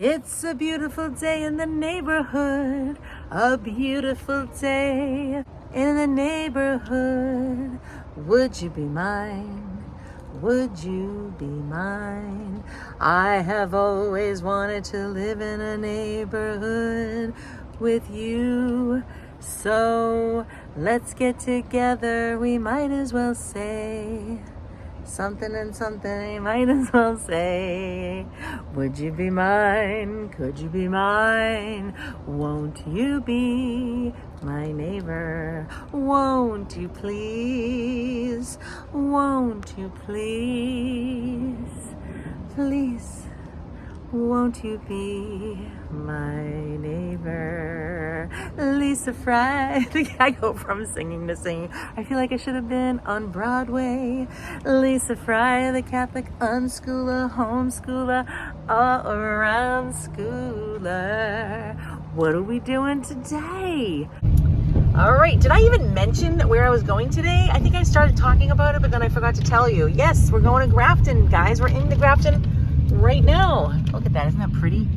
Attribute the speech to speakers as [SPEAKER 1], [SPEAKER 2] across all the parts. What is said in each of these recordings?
[SPEAKER 1] It's a beautiful day in the neighborhood, a beautiful day in the neighborhood. Would you be mine? Would you be mine? I have always wanted to live in a neighborhood with you. So let's get together, we might as well say something and something, you might as well say. Would you be mine? Could you be mine? Won't you be my neighbor? Won't you please? Won't you please? Please, won't you be my neighbor? Lisa Fry. I think I go from singing to singing. I feel like I should have been on Broadway. Lisa Fry, the Catholic unschooler, homeschooler, all around schooler. What are we doing today? All right, did I even mention where I was going today? I think I started talking about it, but then I forgot to tell you. Yes, we're going to Grafton, guys. We're in the Grafton right now. Look at that, isn't that pretty?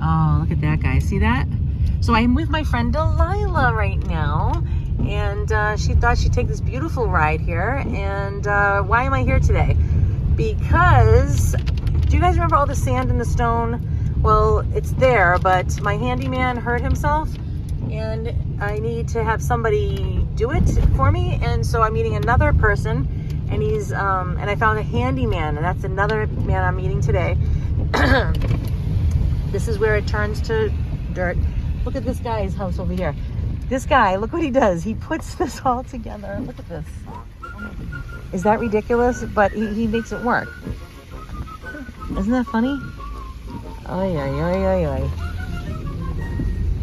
[SPEAKER 1] Oh, look at that, guys. See that? So I'm with my friend Delilah right now, and she thought she'd take this beautiful ride here. And why am I here today? Because, do you guys remember all the sand and the stone? Well, it's there, but my handyman hurt himself, and I need to have somebody do it for me. And so I'm meeting another person, and he's, and I found a handyman, and that's another man I'm meeting today. This is where it turns to dirt. Look at this guy's house over here. This guy, look what he does. He puts this all together. Look at this. Is that ridiculous? But he makes it work. Isn't that funny? Oy, oy, oy, oy, oy.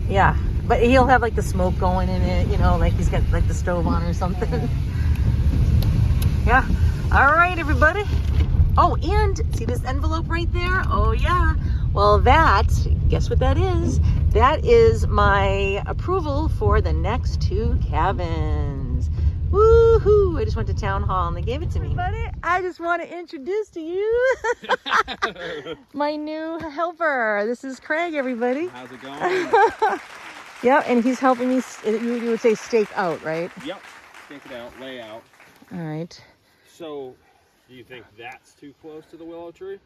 [SPEAKER 1] Yeah, but he'll have like the smoke going in it, you know, like he's got like the stove on or something. Yeah. All right, everybody. Oh, and see this envelope right there? Oh, yeah. Well, that, guess what that is? That is my approval for the next 2 cabins. Woohoo! I just went to town hall and they gave it to me. Everybody, I just want to introduce to you my new helper. This is Craig, everybody.
[SPEAKER 2] How's it going?
[SPEAKER 1] Yeah, and he's helping me, you would say stake out, right?
[SPEAKER 2] Yep. Stake it out, lay out.
[SPEAKER 1] All right.
[SPEAKER 2] So, do you think that's too close to the willow tree?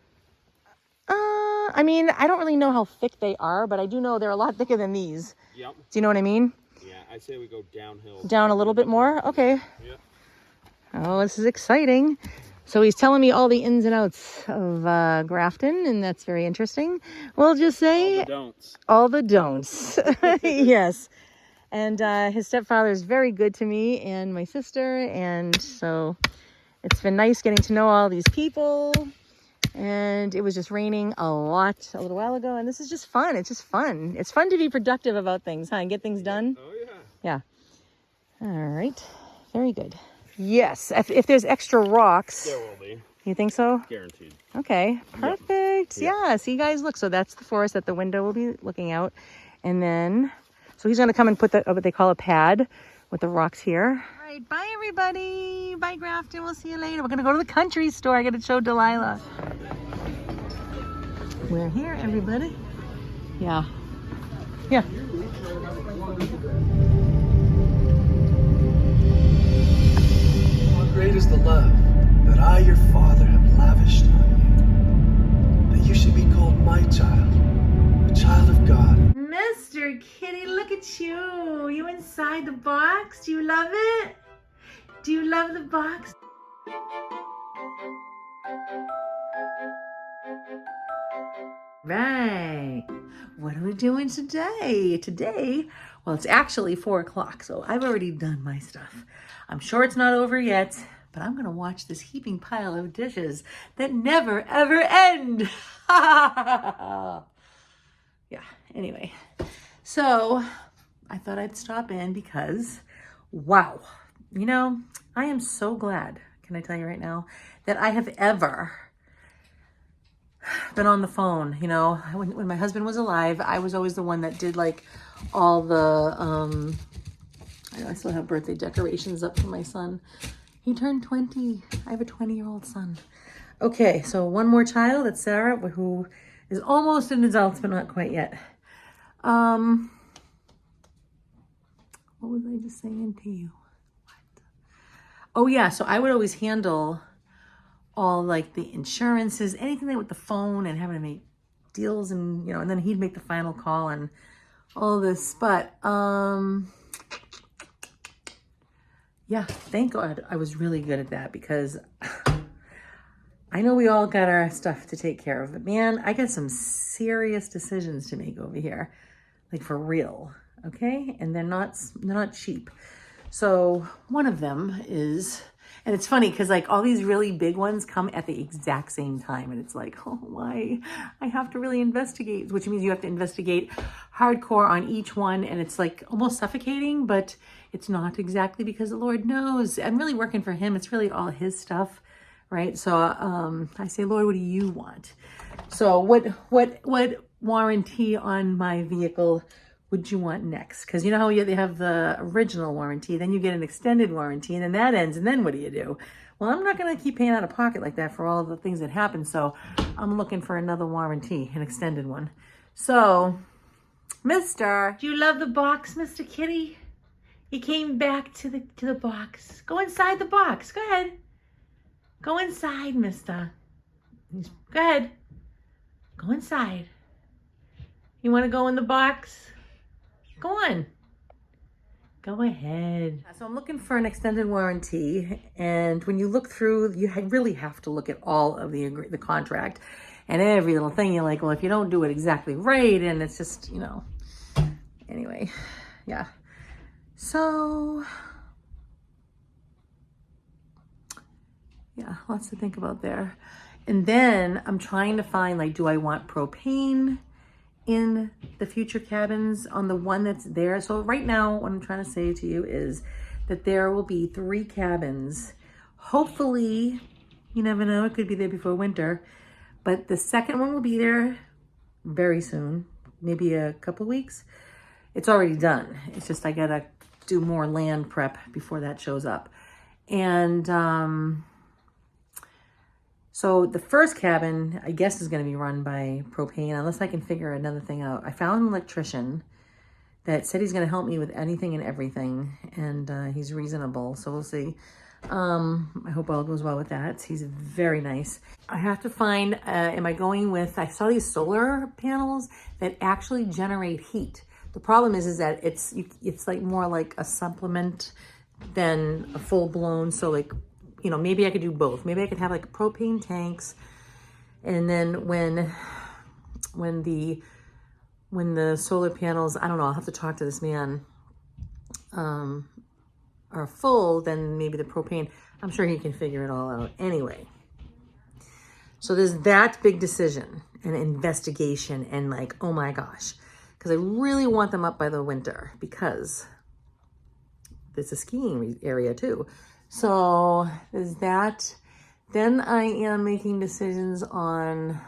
[SPEAKER 1] I mean, I don't really know how thick they are, but I do know they're a lot thicker than these.
[SPEAKER 2] Yep.
[SPEAKER 1] Do you know what I mean?
[SPEAKER 2] Yeah, I'd say we go downhill.
[SPEAKER 1] Down a little bit more? Okay.
[SPEAKER 2] Yep.
[SPEAKER 1] Oh, this is exciting. So he's telling me all the ins and outs of Grafton, and that's very interesting. We'll just say...
[SPEAKER 2] All the don'ts.
[SPEAKER 1] All the don'ts. Yes. And his stepfather is very good to me and my sister, and so it's been nice getting to know all these people. And it was just raining a lot a little while ago, and this is just fun. It's just fun. It's fun to be productive about things, huh? And get things done.
[SPEAKER 2] Oh, yeah.
[SPEAKER 1] Yeah. All right. Very good. Yes. If there's extra rocks.
[SPEAKER 2] There will be.
[SPEAKER 1] You think so?
[SPEAKER 2] Guaranteed.
[SPEAKER 1] Okay. Perfect.
[SPEAKER 2] Yep.
[SPEAKER 1] Yeah. See, guys, look. So that's the forest that the window will be looking out. And then, so he's going to come and put what they call a pad with the rocks here. All right. Bye, everybody. Bye, Grafton. We'll see you later. We're going to go to the country store. I got to show Delilah. We're here, everybody. Yeah. Yeah.
[SPEAKER 3] How great is the love that I, your Father, have lavished on you, that you should be called my child, a child of God.
[SPEAKER 1] Mr. Kitty, look at you. You inside the box? Do you love it? Do you love the box? Right. What are we doing today? Today, well, it's actually 4 o'clock, so I've already done my stuff. I'm sure it's not over yet, but I'm going to watch this heaping pile of dishes that never, ever end. Yeah, anyway. So I thought I'd stop in because, wow, you know, I am so glad, can I tell you right now, that I have ever been on the phone. You know, when my husband was alive, I was always the one that did like all the, I still have birthday decorations up for my son. He turned 20. I have a 20-year-old son. Okay, so one more child, that's Sarah, who is almost an adult, but not quite yet. What was I just saying to you? What? Oh yeah, so I would always handle all like the insurances, anything with the phone and having to make deals and, and then he'd make the final call and all this. But, yeah, thank God I was really good at that because I know we all got our stuff to take care of, but man, I got some serious decisions to make over here, like for real, okay? And they're not cheap. So one of them is, and it's funny because like all these really big ones come at the exact same time. And it's like, oh, why? I have to really investigate, which means you have to investigate hardcore on each one. And it's like almost suffocating, but it's not exactly because the Lord knows. I'm really working for him. It's really all his stuff, right? So I say, Lord, what do you want? So what warranty on my vehicle would you want next? Because you know how they have the original warranty, then you get an extended warranty, and then that ends, and then what do you do? Well, I'm not going to keep paying out of pocket like that for all of the things that happen, so I'm looking for another warranty, an extended one. So, Mister, do you love the box, Mr. Kitty? He came back to the box. Go inside the box. Go ahead. Go inside, Mister. Go ahead. Go inside. You want to go in the box? Go on. Go ahead. So I'm looking for an extended warranty. And when you look through, you really have to look at all of the contract and every little thing. You're like, well, if you don't do it exactly right, and it's just, anyway, yeah. So, yeah, lots to think about there. And then I'm trying to find, like, do I want propane in the future cabins on the one that's there? So right now, what I'm trying to say to you is that there will be 3 cabins. Hopefully, you never know, it could be there before winter, but the second one will be there very soon, maybe a couple weeks. It's already done. It's just I gotta do more land prep before that shows up. And so the first cabin, I guess, is going to be run by propane, unless I can figure another thing out. I found an electrician that said he's going to help me with anything and everything, and he's reasonable, so we'll see. I hope all goes well with that. He's very nice. I have to find, am I going with, I saw these solar panels that actually generate heat. The problem is that it's like more like a supplement than a full-blown, so like, maybe I could do both. Maybe I could have like propane tanks, and then when the solar panels, I don't know, I'll have to talk to this man, are full, then maybe the propane, I'm sure he can figure it all out. Anyway, so there's that big decision and investigation, and like, oh my gosh, because I really want them up by the winter because it's a skiing area too. So there's that. Then I am making decisions on,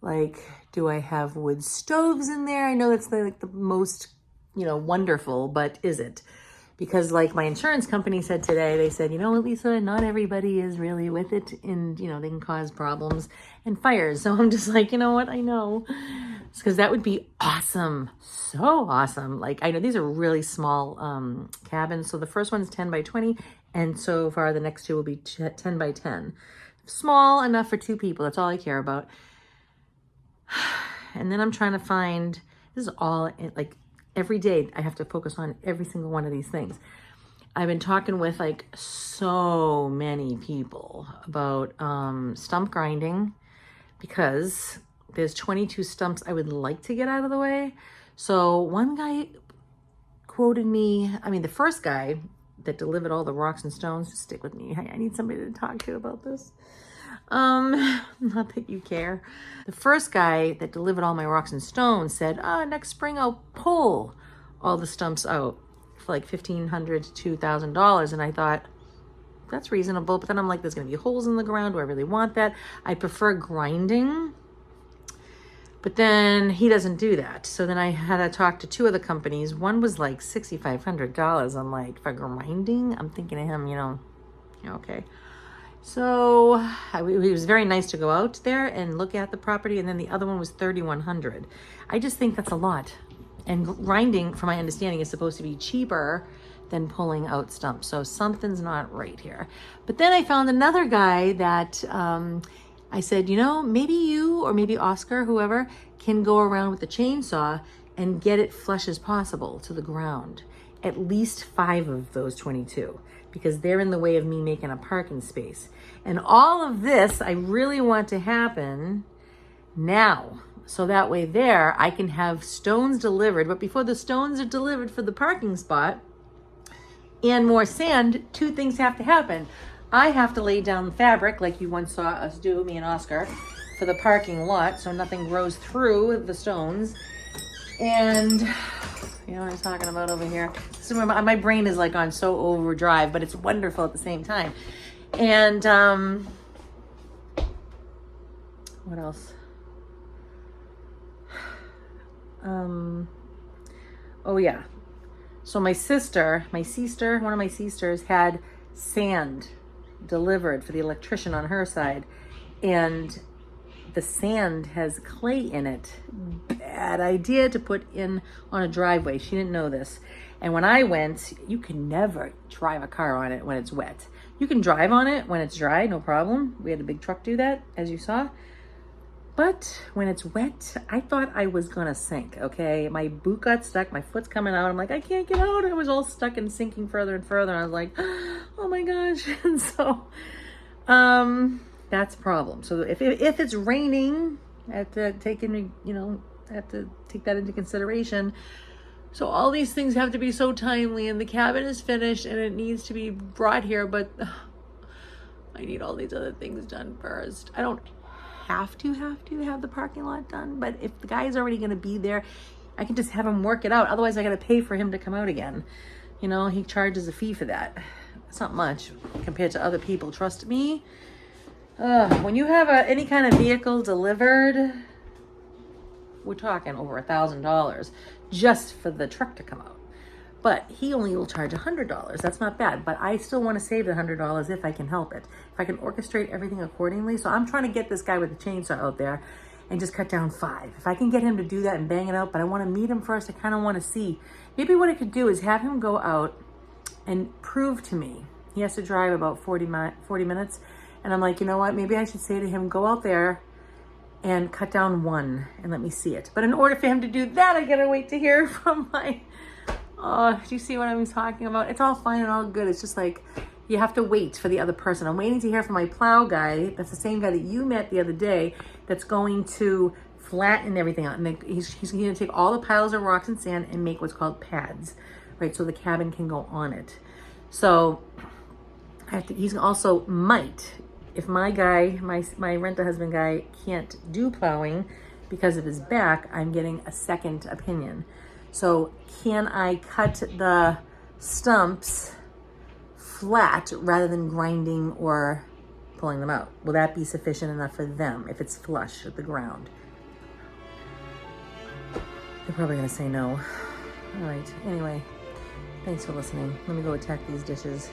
[SPEAKER 1] like, do I have wood stoves in there? I know that's like the most, wonderful, but is it? Because like my insurance company said today, they said, Lisa, not everybody is really with it, and, they can cause problems and fires. So I'm just like, you know what? I know. Because that would be awesome. So awesome. Like, I know these are really small cabins. So the first one's 10 by 20. And so far the next 2 will be 10 by 10. Small enough for 2 people. That's all I care about. And then I'm trying to find, this is all, like, every day I have to focus on every single one of these things. I've been talking with like so many people about stump grinding, because there's 22 stumps I would like to get out of the way. So one guy quoted me, the first guy that delivered all the rocks and stones, stick with me, I need somebody to talk to about this. Not that you care. The first guy that delivered all my rocks and stones said, next spring I'll pull all the stumps out for like $1,500 to $2,000. And I thought, that's reasonable. But then I'm like, there's going to be holes in the ground. Do I really want that? I prefer grinding. But then he doesn't do that. So then I had to talk to 2 other companies. One was like $6,500. I'm like, for grinding? I'm thinking to him, okay. So it was very nice to go out there and look at the property. And then the other one was 3,100. I just think that's a lot. And grinding, from my understanding, is supposed to be cheaper than pulling out stumps. So something's not right here. But then I found another guy that I said, you know, maybe you or maybe Oscar, whoever, can go around with the chainsaw and get it flush as possible to the ground. At least 5 of those 22, because they're in the way of me making a parking space. And all of this I really want to happen now. So that way there, I can have stones delivered. But before the stones are delivered for the parking spot and more sand, 2 things have to happen. I have to lay down fabric like you once saw us do, me and Oscar, for the parking lot so nothing grows through the stones. And you know what I'm talking about over here? So my brain is like on so overdrive, but it's wonderful at the same time. And what else? Oh yeah. So one of my sisters had sand delivered for the electrician on her side, and the sand has clay in it. Bad idea to put in on a driveway. She didn't know this. And when I went, you can never drive a car on it when it's wet. You can drive on it when it's dry, no problem. We had a big truck do that, as you saw. But when it's wet, I thought I was gonna sink, okay? My boot got stuck, my foot's coming out. I'm like, I can't get out. I was all stuck and sinking further and further. And I was like, oh my gosh. And so, that's a problem. So if it's raining, I have to take that into consideration. So all these things have to be so timely, and the cabin is finished and it needs to be brought here, but I need all these other things done first. I don't have to have the parking lot done, but if the guy is already going to be there, I can just have him work it out. Otherwise I got to pay for him to come out again. You know, he charges a fee for that. It's not much compared to other people, trust me. When you have any kind of vehicle delivered, we're talking over $1,000 just for the truck to come out. But he only will charge $100. That's not bad. But I still want to save the $100 if I can help it. If I can orchestrate everything accordingly. So I'm trying to get this guy with the chainsaw out there and just cut down 5. If I can get him to do that and bang it out, but I want to meet him first. I kind of want to see. Maybe what I could do is have him go out and prove to me. He has to drive about 40 minutes. And I'm like, you know what? Maybe I should say to him, go out there and cut down 1 and let me see it. But in order for him to do that, I gotta wait to hear from my, do you see what I'm talking about? It's all fine and all good. It's just like, you have to wait for the other person. I'm waiting to hear from my plow guy. That's the same guy that you met the other day, that's going to flatten everything out. And he's gonna take all the piles of rocks and sand and make what's called pads, right? So the cabin can go on it. So he's also might, if my guy, my rent-a-husband guy can't do plowing because of his back, I'm getting a second opinion. So can I cut the stumps flat rather than grinding or pulling them out? Will that be sufficient enough for them if it's flush with the ground? They're probably gonna say no. All right, anyway, thanks for listening. Let me go attack these dishes.